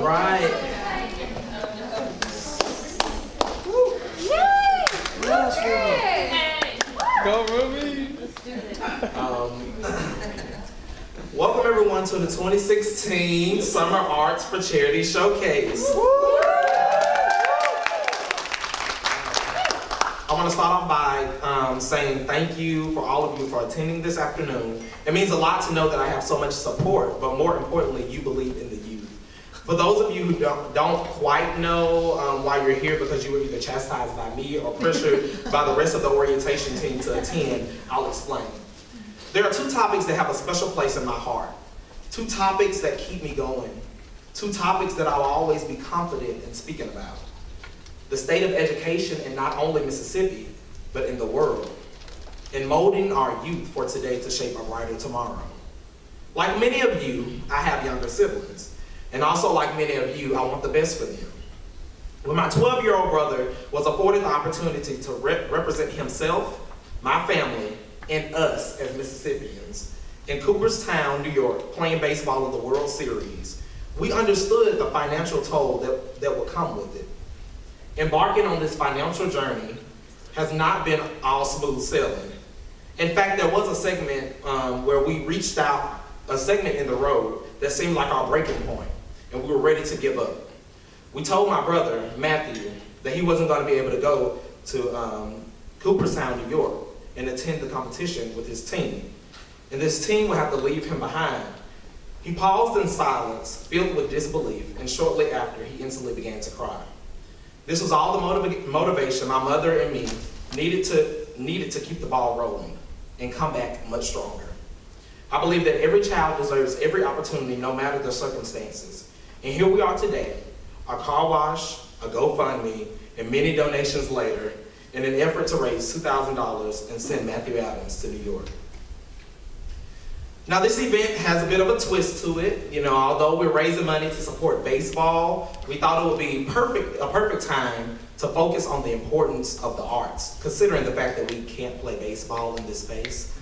right. Go, Ruby. Welcome everyone to the 2016 Summer Arts for Charity Showcase. I want to start off by saying thank you for all of you for attending this afternoon. It means a lot to know that I have so much support, but more importantly, you believe in the youth. For those of you who don't quite know why you're here because you were either chastised by me or pressured by the rest of the orientation team to attend, I'll explain. There are two topics that have a special place in my heart. Two topics that keep me going. Two topics that I'll always be confident in speaking about. The state of education in not only Mississippi, but in the world. And molding our youth for today to shape a brighter tomorrow. Like many of you, I have younger siblings. And also like many of you, I want the best for them. When my 12-year-old brother was afforded the opportunity to represent himself, my family, and us as Mississippians in Cooperstown, New York, playing baseball in the World Series, we understood the financial toll that would come with it. Embarking on this financial journey has not been all smooth sailing. In fact, there was a segment where we reached out, a segment in the road that seemed like our breaking point, and we were ready to give up. We told my brother, Matthew, that he wasn't going to be able to go to Cooperstown, New York, and attend the competition with his team. And this team would have to leave him behind. He paused in silence, filled with disbelief, and shortly after, he instantly began to cry. This was all the motivation my mother and me needed to keep the ball rolling and come back much stronger. I believe that every child deserves every opportunity, no matter the circumstances. And here we are today, a car wash, a GoFundMe, and many donations later, in an effort to raise $2,000 and send Matthew Adams to New York. Now this event has a bit of a twist to it. You know, although we're raising money to support baseball, we thought it would be a perfect time to focus on the importance of the arts, considering the fact that we can't play baseball in this space.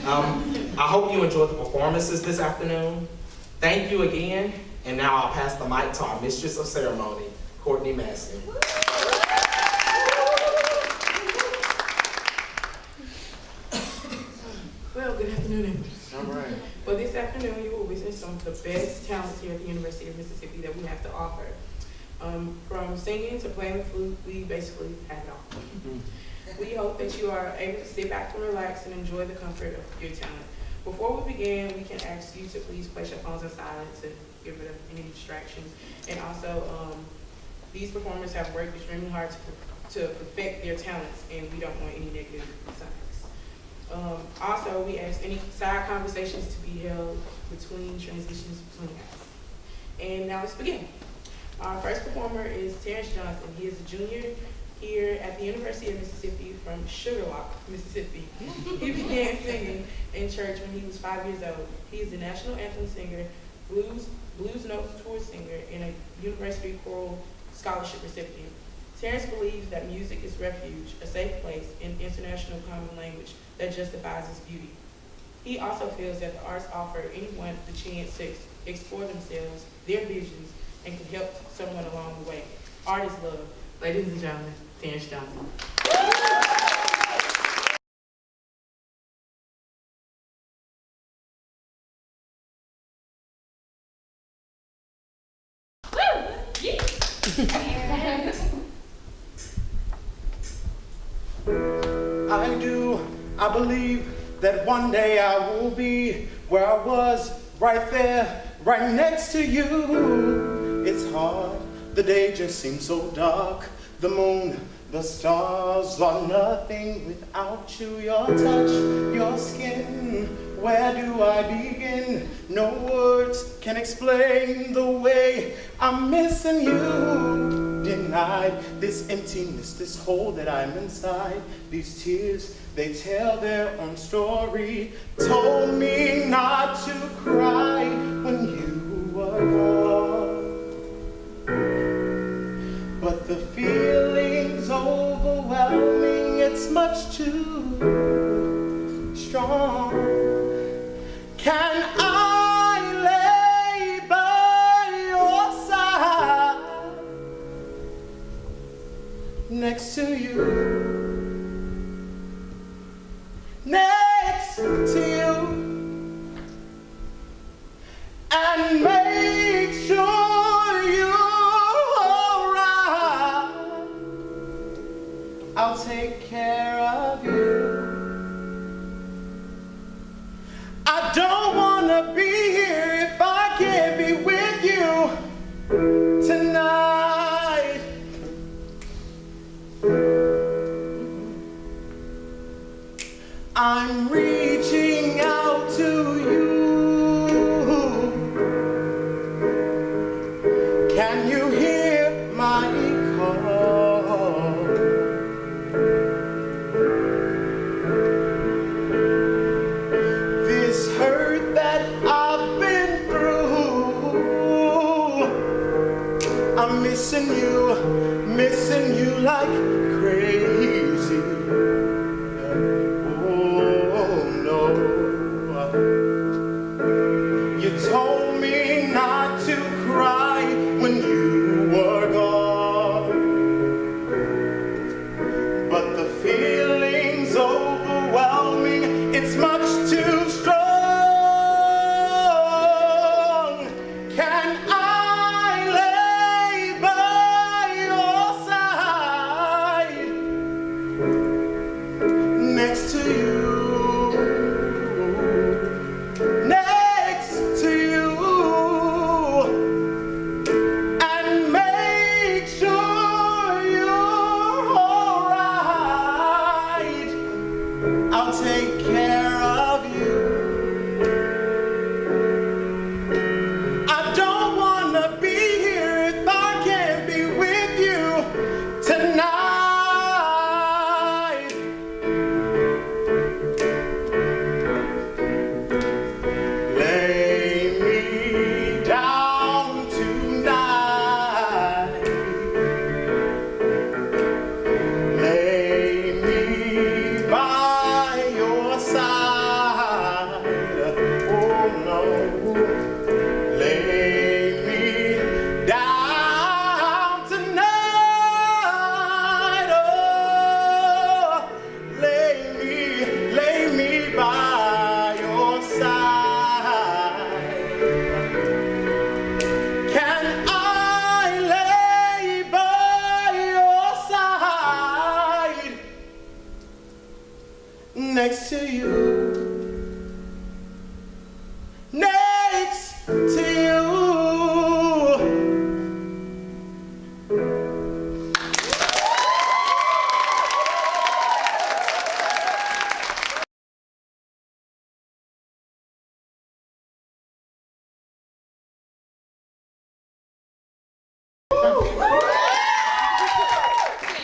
I hope you enjoyed the performances this afternoon. Thank you again, and now I'll pass the mic to our Mistress of Ceremony, Courtney Massey. Well, good afternoon, everyone. All right. Well, this afternoon you will witness some of the best talents here at the University of Mississippi that we have to offer. From singing to playing the flute, we basically have it all. We hope that you are able to sit back and relax and enjoy the comfort of your talent. Before we begin, we can ask you to please place your phones on silent to get rid of any distractions. And also, these performers have worked extremely hard to perfect their talents, and we don't want any negative sides. Also, we ask any side conversations to be held between transitions between us. And now let's begin. Our first performer is Terrence Johnson. He is a junior here at the University of Mississippi from Sugar Lock, Mississippi. He began singing in church when he was 5 years old. He is the national anthem singer, blues notes tour singer, and a university choral scholarship recipient. Terrence believes that music is refuge, a safe place, and international common language that justifies its beauty. He also feels that the arts offer anyone the chance to explore themselves, their visions, and can help someone along the way. Art is love. Ladies and gentlemen, Terrence Johnson. I believe that one day I will be where I was, right there, right next to you. It's hard, the day just seems so dark. The moon, the stars are nothing without you. Your touch, your skin, where do I begin? No words can explain the way I'm missing you. Denied this emptiness, this hole that I'm inside. These tears, they tell their own story. Told me not to cry when you were gone. But the feeling's overwhelming, it's much too strong. Can I lay by your side? missing you like crazy. Oh no. You told me not to cry when you were gone, but the feeling's overwhelming, it's much too strong. Can I lay by your side, next to you? I'll take care of you. I don't want to be here if I can't be with you tonight. Lay me down tonight. Lay me by your side. Oh no. Lay me down tonight. Oh, lay me by your side. Can I lay by your side, next to you? Next to you.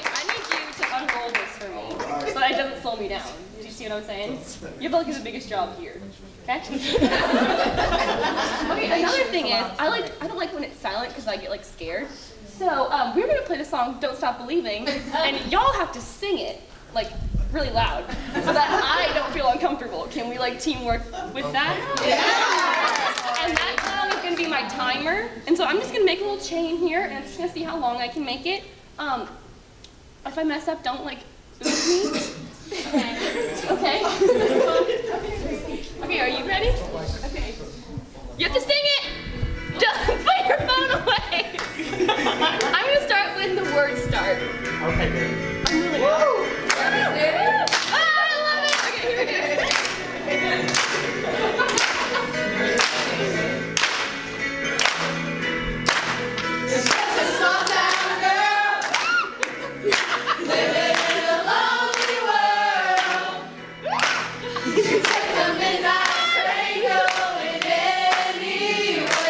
I need you to unroll this for me so that it doesn't slow me down. Do you see what I'm saying? You have like the biggest job here. Okay? Okay, another thing is I don't like when it's silent because I get like scared. So we're gonna play the song Don't Stop Believing, and y'all have to sing it like really loud so that I don't feel uncomfortable. Can we like teamwork with that? Yeah. And that song is gonna be my timer. And so I'm just gonna make a little chain here and I'm just gonna see how long I can make it. If I mess up, don't like ooze me. Okay. Okay, are you ready? Okay. You have to sing it! Don't put your phone away! I'm gonna start when the words start. Okay, baby. I'm really good. Ah, I love it! Okay, here it is. It's just a small town girl living in a lonely world. You take the midnight train going anywhere.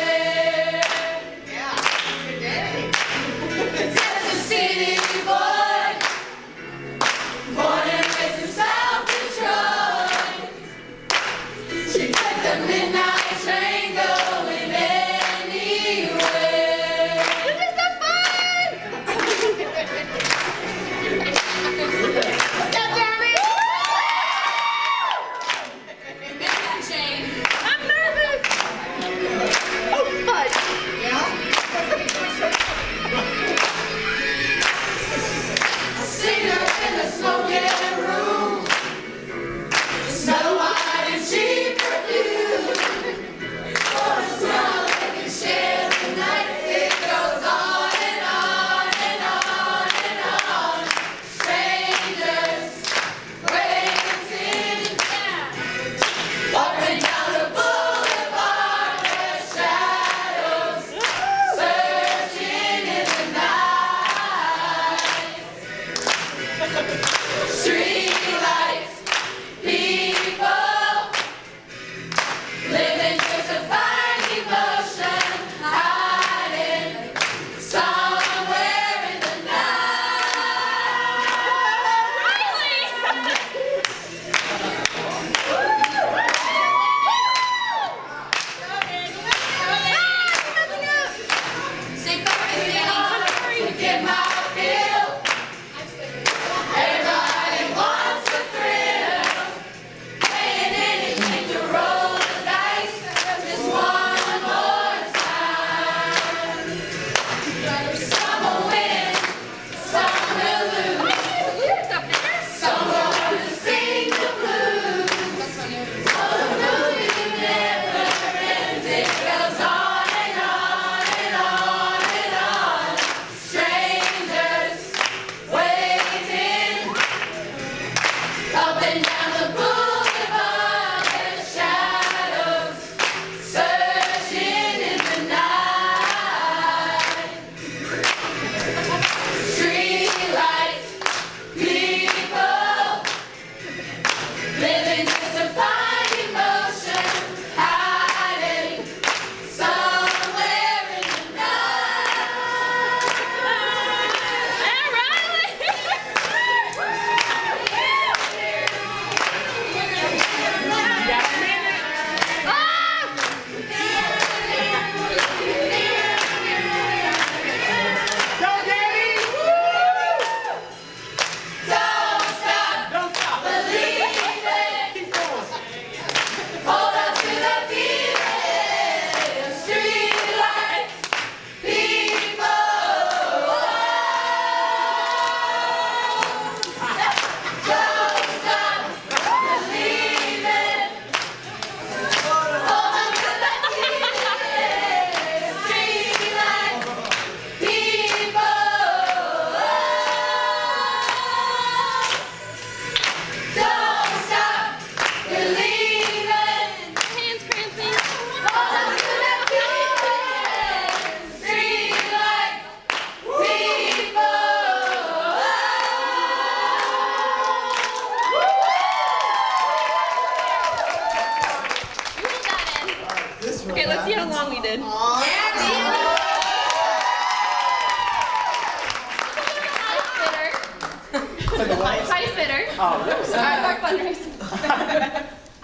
Highest bidder. Oh, Our fundraising. $1?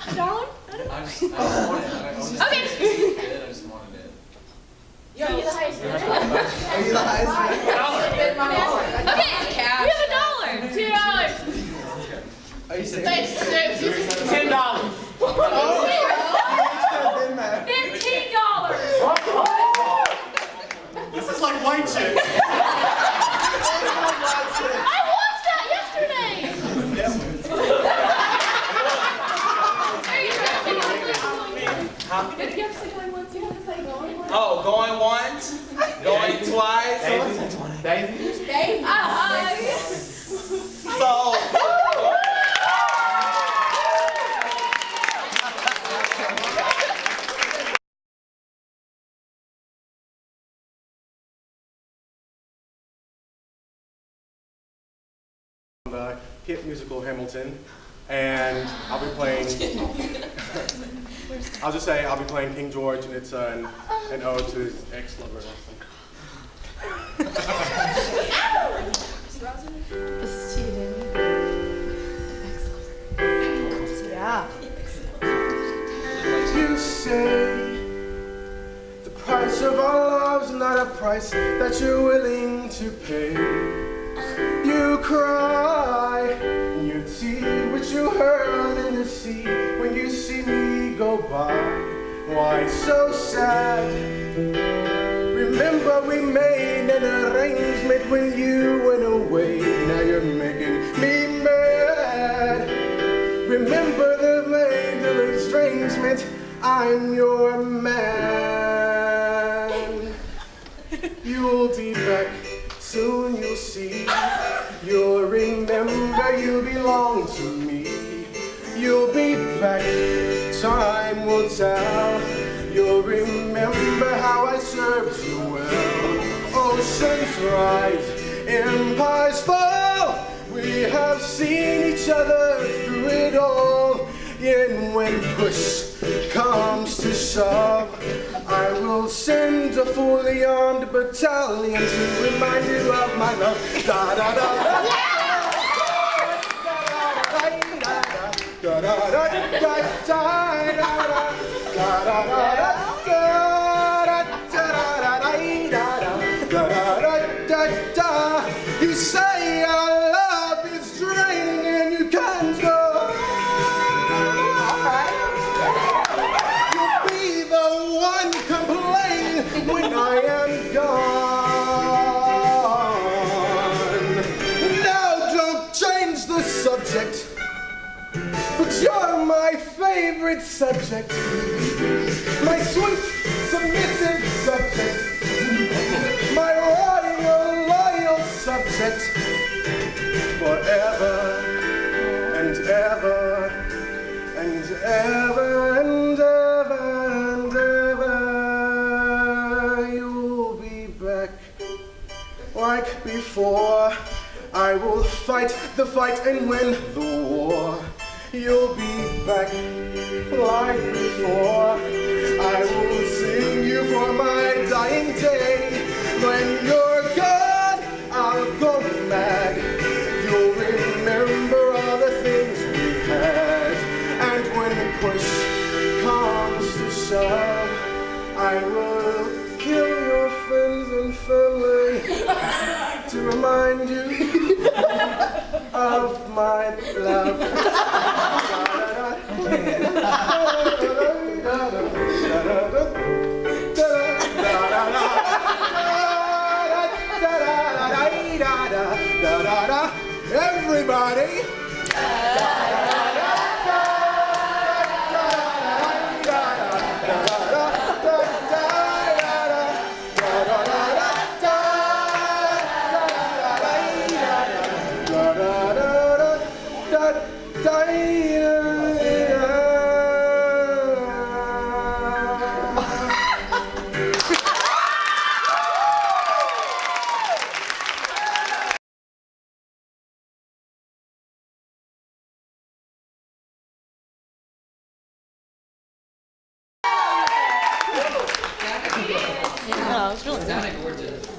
I just wanted it. I just Okay. did, I just wanted it. You're the highest bidder. Are you the highest bidder? Okay, we have $1. $2. Are you serious? $10. this is like white chicks. I watched that yesterday. You have to say going once, you have to say going once. Oh, going once, going twice. So, The hit musical Hamilton, and I'll be playing. I'll just say I'll be playing King George, and it's an ode to his ex-lover. This is to you, Danny. Yeah. You say the price of our love's not a price that you're willing to pay. You cry, you see what you hurl in the sea when you see me go by. Why so sad? Remember we made an arrangement when you went away. Now you're making me mad. Remember the made of estrangement. I'm your man. You'll be back. Soon you'll see, you'll remember you belong to me. You'll be back, time will tell. You'll remember how I served you well. Oceans rise, empires fall. We have seen each other through it all. And when push comes to shove, I will send a fully armed battalion to remind you of my love. Da da da da. Da da da da da. You say our love is draining and you can't go. When I am gone. Now don't change the subject, but you're my favorite subject. My sweet, submissive subject. My loyal subject. Forever and ever and ever and ever and ever. Like before, I will fight the fight and win the war. You'll be back like before. I will sing you for my dying day. When you're gone, I'll go mad. You'll remember all the things we had. And when push comes to shove, I will kill your friends and family to remind you of my love. Everybody! know, it's really It sounded gorgeous.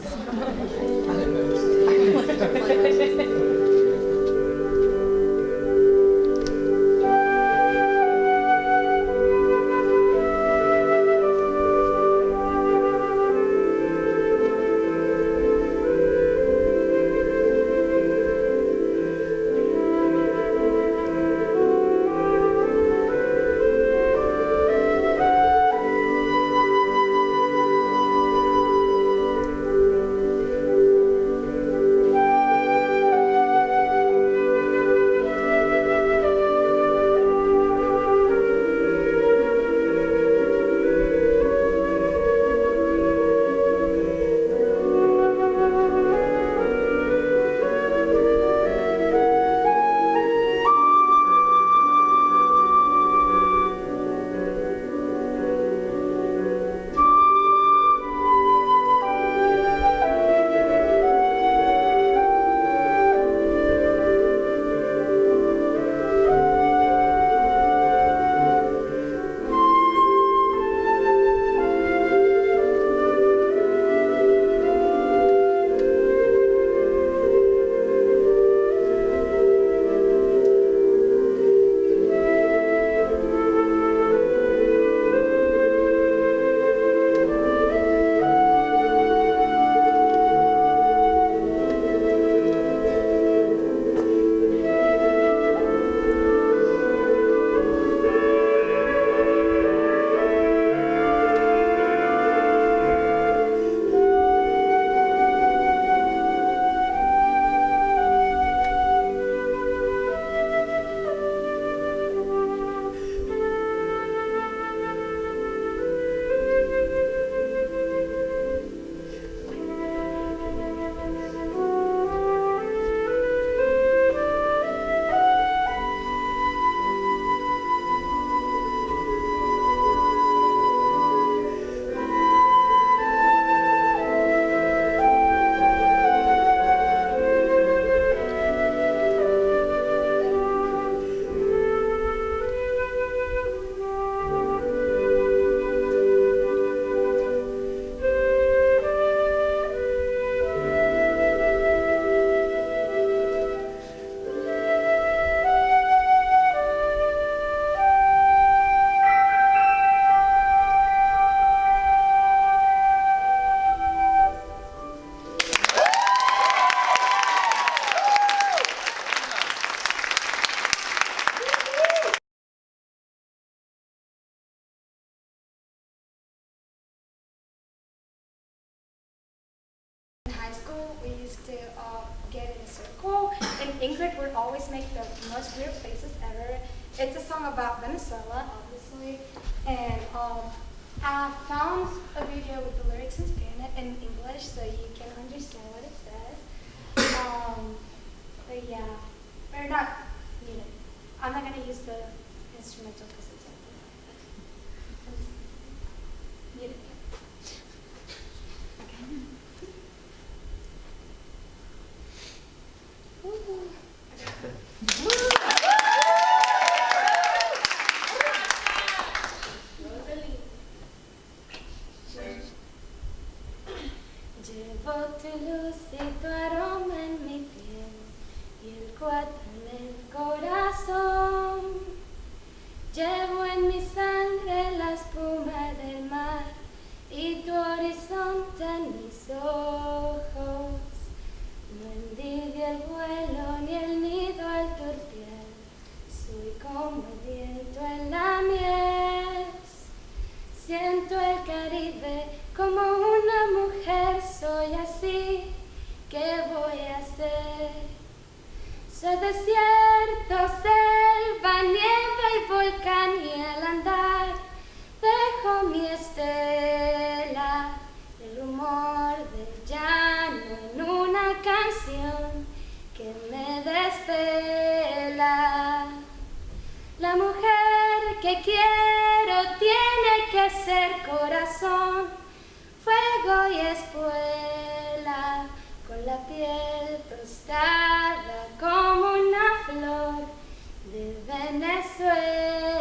We used to get in a circle, and Ingrid would always make the most weird faces ever. It's a song about Venezuela, obviously, and I found a video with the lyrics in Spanish and English, so you can understand what it says. But yeah, or not, you know, I'm not gonna use the instrumental because it's you know. Llevo tu luz y tu aroma en mi piel y el cuerpo en el corazón. Llevo en mi sangre la espuma del mar y tu horizonte en mis ojos. No envidio el vuelo ni el nido al turpial, soy como el viento en la miel. Siento el Caribe como una mujer, soy así, ¿qué voy a hacer? Soy desierto, selva, nieve y volcán, y al andar dejo mi estela, el rumor del llano en una canción que me desvela. La mujer que quiero tiene que ser corazón, fuego y espuela, con la piel tostada como una flor de Venezuela.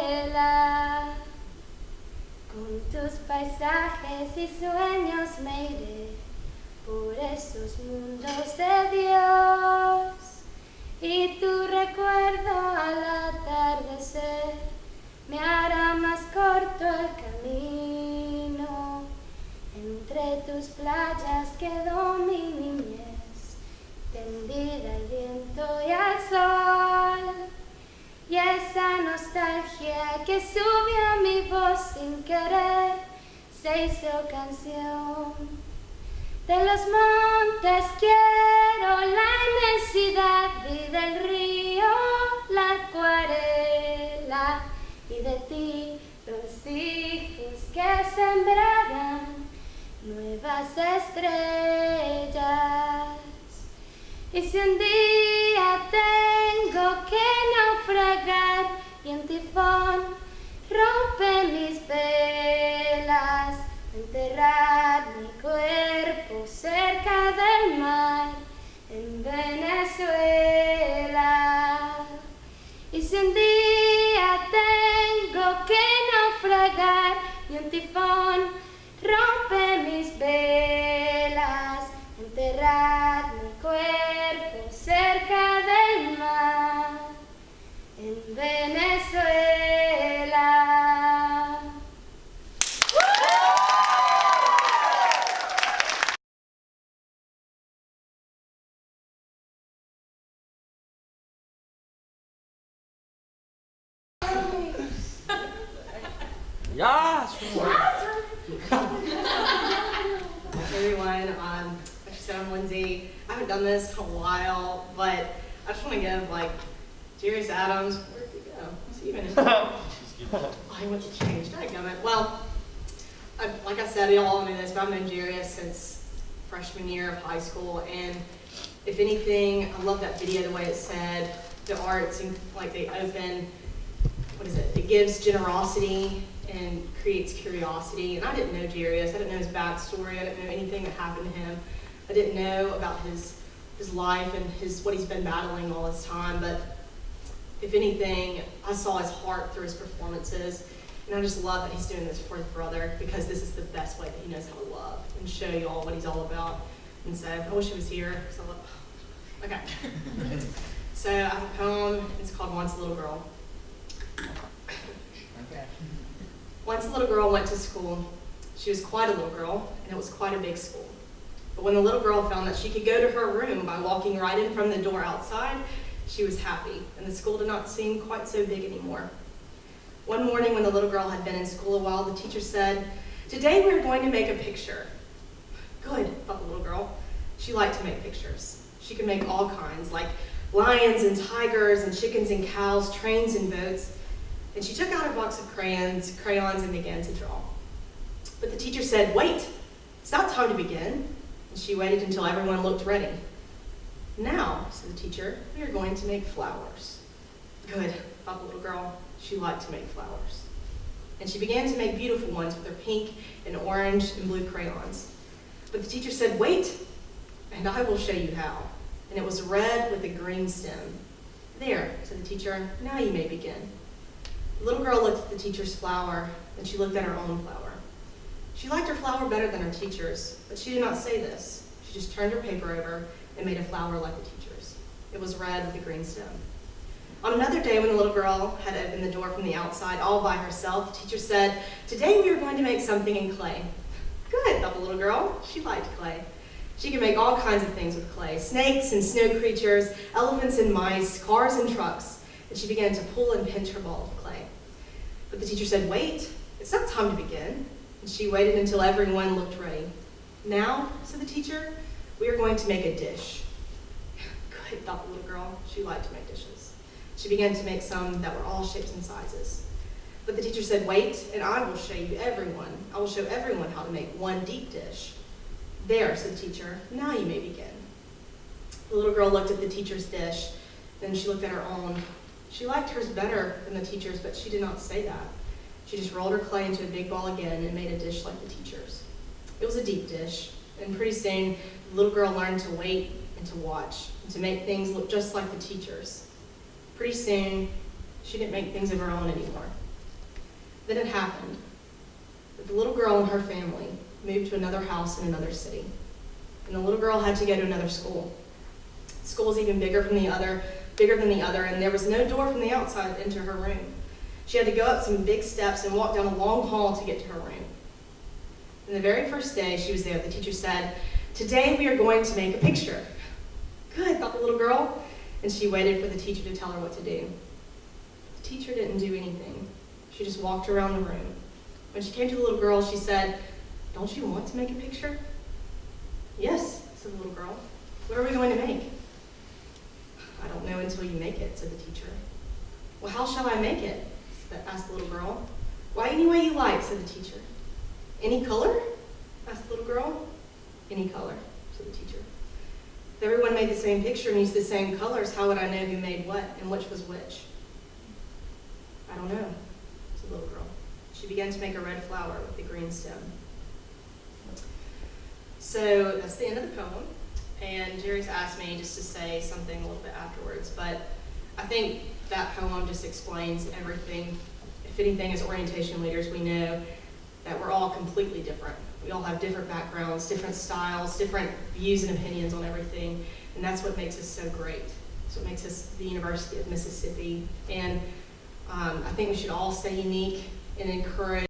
Con tu tus paisajes y sueños me iré por esos mundos de Dios. Y tu recuerdo al atardecer me hará más corto el camino. Entre tus playas quedó mi niñez, tendida al viento y al sol. Y esa nostalgia que subió a mi voz sin querer se hizo canción. De los montes quiero la inmensidad y del río la acuarela y de ti los hijos que sembrarán nuevas estrellas. Y si un día tengo que naufragar y un tifón rompe mis velas, enterrar mi cuerpo cerca del mar en Venezuela. Y si un día tengo que naufragar y un tifón rompe mis velas, enterrar mi cuerpo cerca del mar en Venezuela. Everyone, like I said, I'm Lindsay. I haven't done this in a while, but I just want to give Jarius Adams. Where did he go? What's he even? Oh, he went to change. Dadgummit. Well, like I said, y'all know this, but I've known Jarius since freshman year of high school, and if anything, I love that video. The way it said the art seemed like they open. What is it? It gives generosity and creates curiosity. And I didn't know Jarius. I didn't know his backstory. I didn't know anything that happened to him. I didn't know about his life and what he's been battling all this time. But if anything, I saw his heart through his performances. And I just love that he's doing this for his brother, because this is the best way that he knows how to love and show you all what he's all about. And so I wish he was here. Okay. So I have a poem. It's called Once a Little Girl. Once a little girl went to school. She was quite a little girl, and it was quite a big school. But when the little girl found that she could go to her room by walking right in from the door outside, she was happy, and the school did not seem quite so big anymore. One morning when the little girl had been in school a while, the teacher said, "Today we are going to make a picture." Good, thought the little girl. She liked to make pictures. She could make all kinds, like lions and tigers and chickens and cows, trains and boats. And she took out her box of crayons and began to draw. But the teacher said, "Wait, it's not time to begin." And she waited until everyone looked ready. "Now," said the teacher, "we are going to make flowers." Good, thought the little girl. She liked to make flowers. And she began to make beautiful ones with her pink and orange and blue crayons. But the teacher said, "Wait, and I will show you how." And it was red with a green stem. "There," said the teacher, "now you may begin." The little girl looked at the teacher's flower, and she looked at her own flower. She liked her flower better than her teacher's, but she did not say this. She just turned her paper over and made a flower like the teacher's. It was red with a green stem. On another day, when the little girl had opened the door from the outside all by herself, the teacher said, "Today we are going to make something in clay." Good, thought the little girl. She liked clay. She could make all kinds of things with clay: snakes and snow creatures, elephants and mice, cars and trucks. And she began to pull and pinch her ball of clay. But the teacher said, "Wait, it's not time to begin." And she waited until everyone looked ready. "Now," said the teacher, "we are going to make a dish." Good, thought the little girl. She liked to make dishes. She began to make some that were all shapes and sizes. But the teacher said, "Wait, and I will show everyone how to make one deep dish." "There," said the teacher, "now you may begin." The little girl looked at the teacher's dish, then she looked at her own. She liked hers better than the teacher's, but she did not say that. She just rolled her clay into a big ball again and made a dish like the teacher's. It was a deep dish, and pretty soon the little girl learned to wait and to watch and to make things look just like the teacher's. Pretty soon, she didn't make things of her own anymore. Then it happened. But the little girl and her family moved to another house in another city. And the little girl had to go to another school. The school was even bigger than the other, and there was no door from the outside into her room. She had to go up some big steps and walk down a long hall to get to her room. And the very first day she was there, the teacher said, "Today we are going to make a picture." Good, thought the little girl, and she waited for the teacher to tell her what to do. The teacher didn't do anything. She just walked around the room. When she came to the little girl, she said, "Don't you want to make a picture?" "Yes," said the little girl. "What are we going to make?" "I don't know until you make it," said the teacher. "Well, how shall I make it?" asked the little girl. "Why, any way you like," said the teacher. "Any color?" asked the little girl. "Any color," said the teacher. "If everyone made the same picture and used the same colors, how would I know who made what and which was which?" "I don't know," said the little girl. She began to make a red flower with the green stem. So that's the end of the poem. And Jerry's asked me just to say something a little bit afterwards, but I think that poem just explains everything. If anything, as orientation leaders, we know that we're all completely different. We all have different backgrounds, different styles, different views and opinions on everything, and that's what makes us so great. That's what makes us the University of Mississippi. And I think we should all stay unique and encourage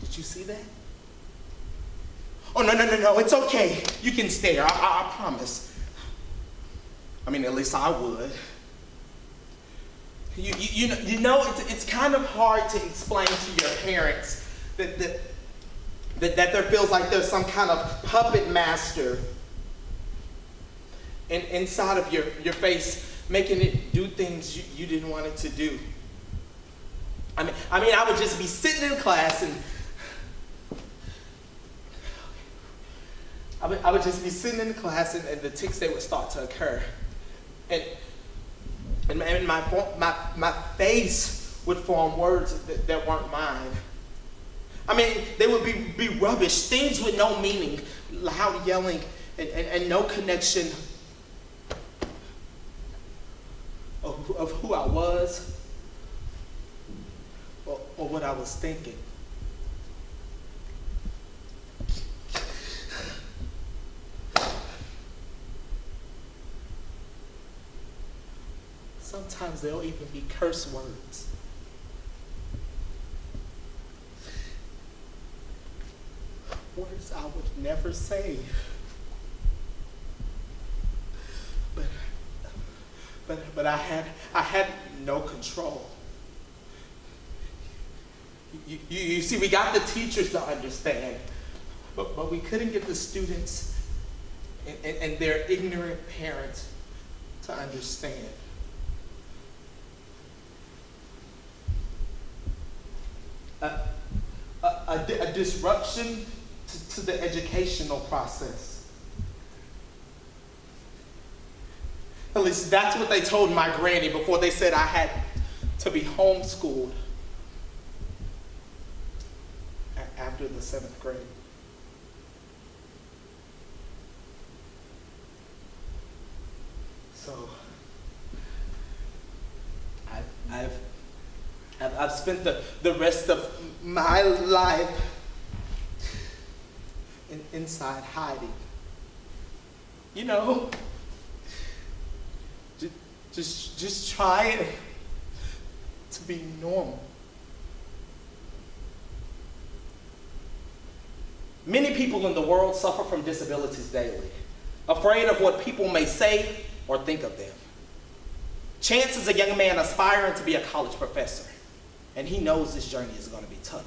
Did you see that? Oh, no, it's okay. You can stare, I promise. I mean, at least I would. You know, it's kind of hard to explain to your parents that there feels like there's some kind of puppet master inside of your face, making it do things you didn't want it to do. I mean, I would just be sitting in class and I would just be sitting in class and the tics, they would start to occur. And my face would form words that weren't mine. I mean, they would be rubbish, things with no meaning, loud yelling and no connection of who I was or what I was thinking. Sometimes there'll even be curse words. Words I would never say. But I had no control. You see, we got the teachers to understand, but we couldn't get the students and their ignorant parents to understand. A disruption to the educational process. At least that's what they told my granny before they said I had to be homeschooled after the 7th grade. So I've spent the rest of my life inside hiding. you know, just try to be normal. Many people in the world suffer from disabilities daily, afraid of what people may say or think of them. Chance is a young man aspiring to be a college professor, and he knows this journey is going to be tough.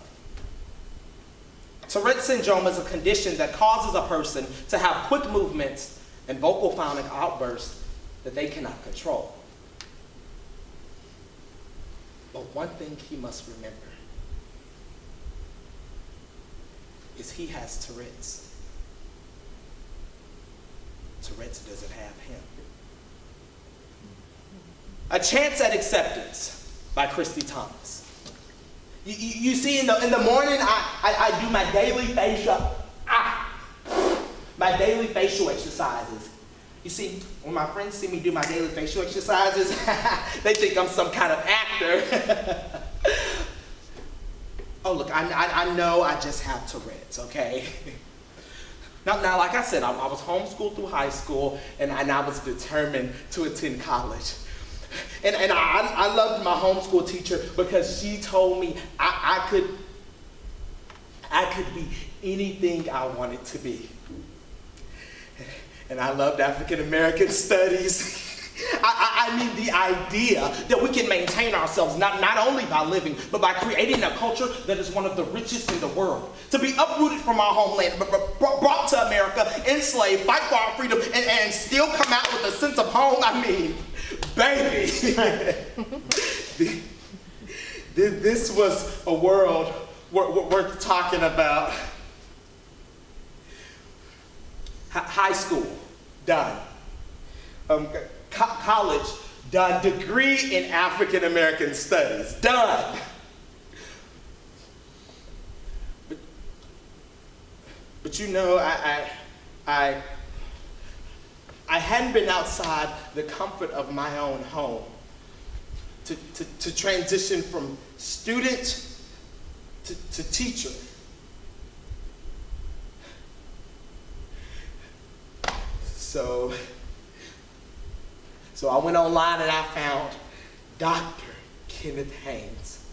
Tourette syndrome is a condition that causes a person to have quick movements and vocal phonic outbursts that they cannot control. But one thing he must remember is he has Tourette's. Tourette's doesn't have him. A Chance at Acceptance by Christy Thomas. You see, in the morning, I do my daily facial exercises. You see, when my friends see me do my daily facial exercises, they think I'm some kind of actor. Oh, look, I know I just have Tourette's, okay? Now, like I said, I was homeschooled through high school, and I was determined to attend college. And I loved my homeschool teacher because she told me I could be anything I wanted to be. And I loved African American studies. I mean, the idea that we can maintain ourselves not only by living, but by creating a culture that is one of the richest in the world. To be uprooted from our homeland, brought to America, enslaved, fight for our freedom, and still come out with a sense of home. I mean, baby. This was a world worth talking about. High school, done. College, done. Degree in African American Studies, done. But you know, I hadn't been outside the comfort of my own home to transition from student to teacher. So I went online and I found Dr. Kenneth Haynes.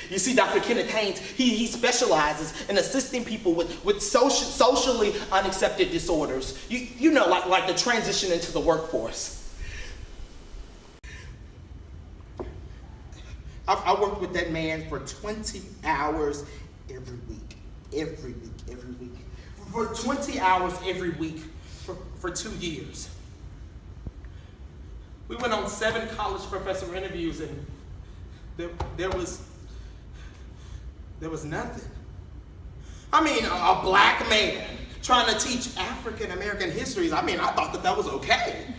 You see, Dr. Kenneth Haynes, he specializes in assisting people with socially unaccepted disorders. You know, like the transition into the workforce. I worked with that man for 20 hours every week. For 20 hours every week for 2 years. We went on 7 college professor interviews and there was nothing. I mean, a black man trying to teach African American histories, I mean, I thought that was okay.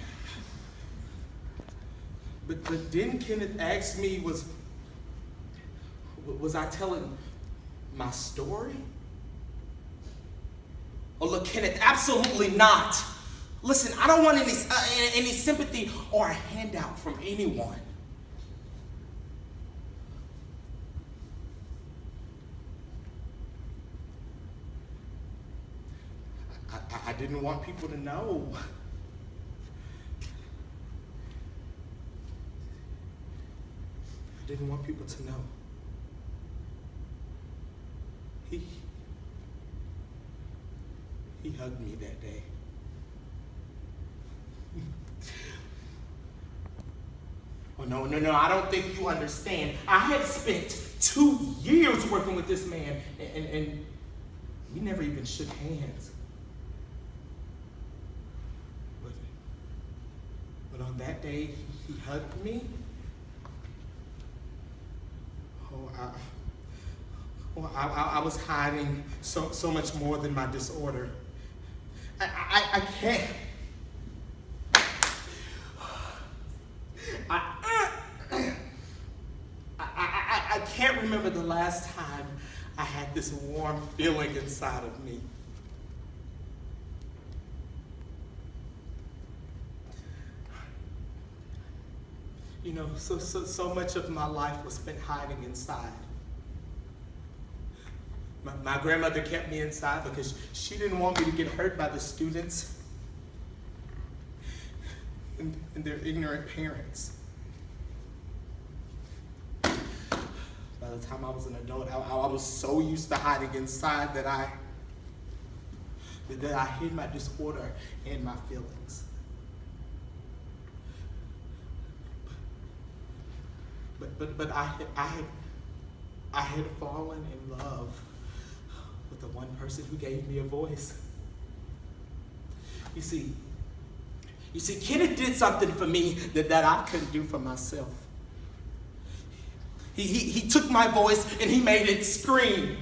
But then Kenneth asked me, was I telling my story? Oh, look, Kenneth, absolutely not. Listen, I don't want any sympathy or a handout from anyone. I didn't want people to know. I didn't want people to know. He hugged me that day. Oh, no, I don't think you understand. I had spent 2 years working with this man, and we never even shook hands. But on that day, he hugged me. I was hiding so much more than my disorder. I can't. I can't remember the last time I had this warm feeling inside of me. You know, so much of my life was spent hiding inside. My grandmother kept me inside because she didn't want me to get hurt by the students. and their ignorant parents. By the time I was an adult, I was so used to hiding inside that I hid my disorder and my feelings. But I had fallen in love with the one person who gave me a voice. You see, Kenneth did something for me that I couldn't do for myself. He took my voice and he made it scream.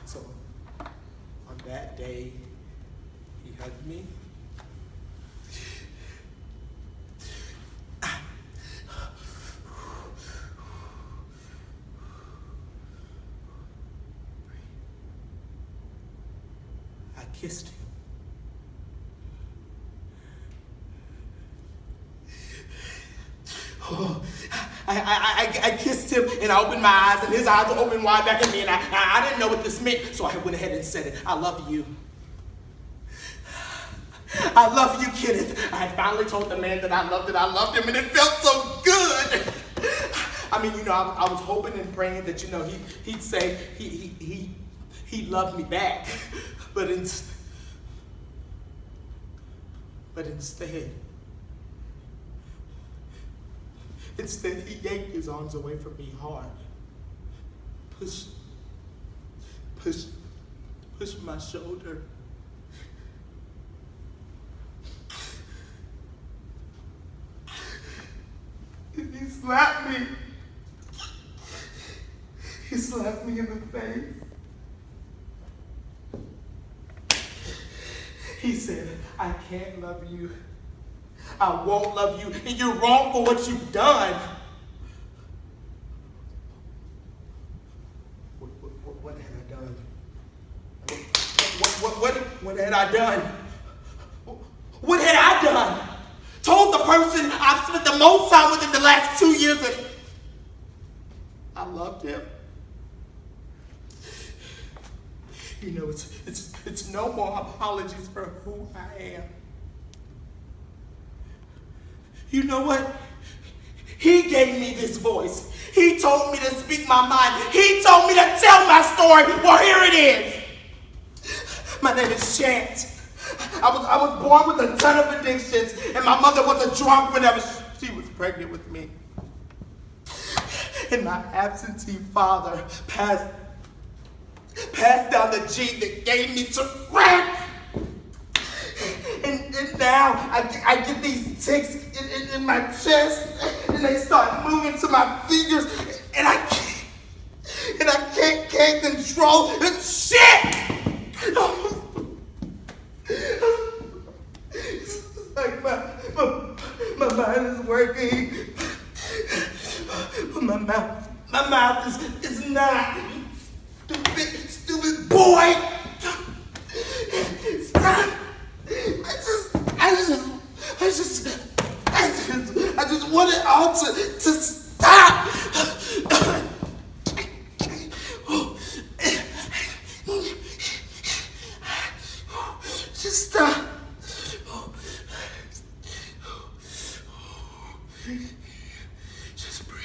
So, on that day, he hugged me. I kissed him. Oh, I kissed him and I opened my eyes and his eyes were open wide back at me and I didn't know what this meant, so I went ahead and said it. I love you. I love you, Kenneth. I had finally told the man that I loved him and it felt so good. I mean, I was hoping and praying that, he'd say he loved me back. But instead, he yanked his arms away from me hard. Pushed my shoulder. And he slapped me. He slapped me in the face. He said, I can't love you. I won't love you, and you're wrong for what you've done. What had I done? What had I done? What had I done? Told the person I've spent the most time with in the last 2 years that I loved him. It's no more apologies for who I am. You know what? He gave me this voice. He told me to speak my mind. He told me to tell my story. Well, here it is. My name is Chance. I was born with a ton of addictions, and my mother was a drunk whenever she was pregnant with me. And my absentee father passed down the gene that gave me to rap. And now I get these tics in my chest, and they start moving to my fingers, and I can't control the shit. It's like my mind is working, but my mouth is not. Stupid boy. Stop. I just want it all to stop. Just stop. Just breathe.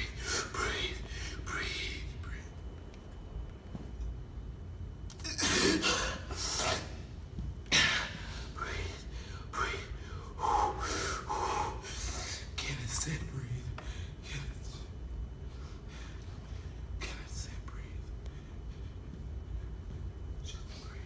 Kenneth said breathe. Kenneth said breathe. Just breathe.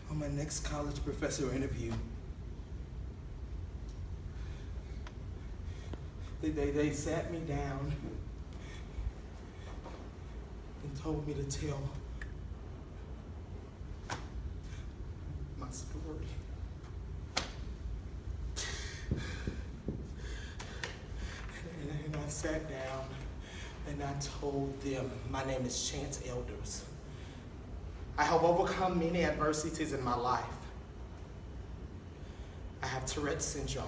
On my next college professor interview, they sat me down and told me to tell sat down and I told them, my name is Chance Elders. I have overcome many adversities in my life. I have Tourette's syndrome,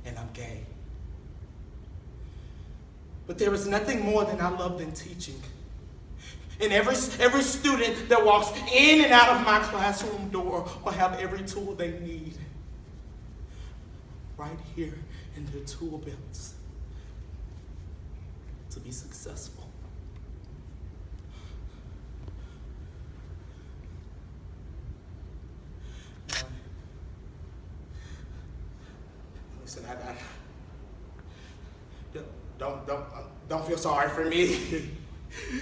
and I'm gay. But there is nothing more than I love than teaching. And every student that walks in and out of my classroom door will have every tool they need right here in their tool belts to be successful. Listen, don't feel sorry for me.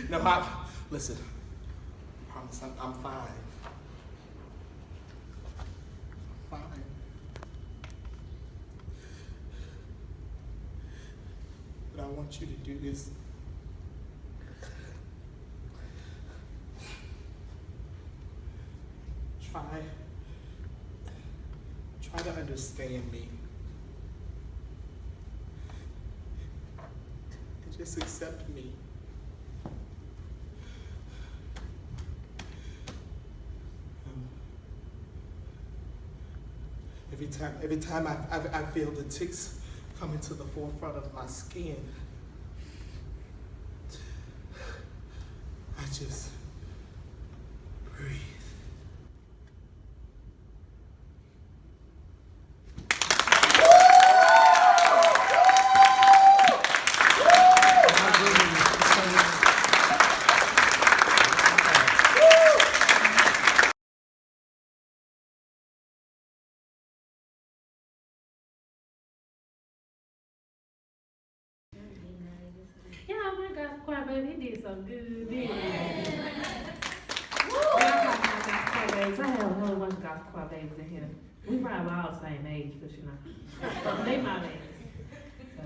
No, listen, I promise I'm fine. I'm fine. What I want you to do is try to understand me. And just accept me. Every time I feel the ticks coming to the forefront of my skin, I just breathe. Yeah, my gosh, Choir Baby, he did so good, didn't he? When I talk about gospel choir babies, I have a whole bunch of gospel choir babies in here. We probably all the same age, but you know, they my babies. So.